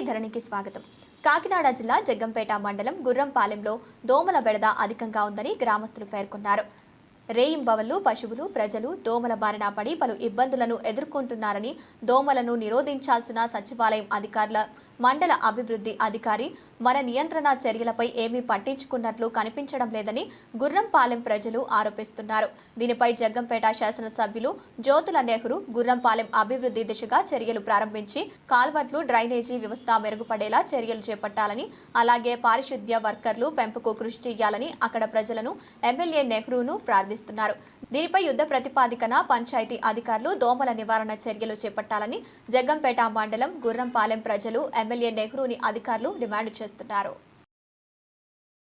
ధరణికి స్వాగతం. కాకినాడ జిల్లా జగ్గంపేట మండలం గుర్రంపాలెంలో దోమల బెడద అధికంగా ఉందని గ్రామస్తులు పేర్కొన్నారు. రేయింబవళ్లు పశువులు ప్రజలు దోమల బారిన పడి పలు ఇబ్బందులను ఎదుర్కొంటున్నారని, దోమలను నిరోధించాల్సిన సచివాలయం అధికారుల మండల అభివృద్ధి అధికారి మన నియంత్రణ చర్యలపై ఏమీ పట్టించుకున్నట్లు కనిపించడం లేదని గుర్రంపాలెం ప్రజలు ఆరోపిస్తున్నారు. దీనిపై జగ్గంపేట శాసనసభ్యులు జ్యోతుల నెహ్రూ గుర్రంపాలెం అభివృద్ధి దిశగా చర్యలు ప్రారంభించి కాల్వట్లు, డ్రైనేజీ వ్యవస్థ మెరుగుపడేలా చర్యలు చేపట్టాలని, అలాగే పారిశుద్ధ్య వర్కర్లు పెంపుకు కృషి చేయాలని అక్కడ ప్రజలను ఎమ్మెల్యే నెహ్రూను ప్రార్థిస్తున్నారు. దీనిపై యుద్ధ ప్రతిపాదికన పంచాయతీ అధికారులు దోమల నివారణ చర్యలు చేపట్టాలని జగ్గంపేట మండలం గుర్రంపాలెం ప్రజలు ఎమ్మెల్యే నెహ్రూని అధికారులు డిమాండ్ చేస్తున్నారు.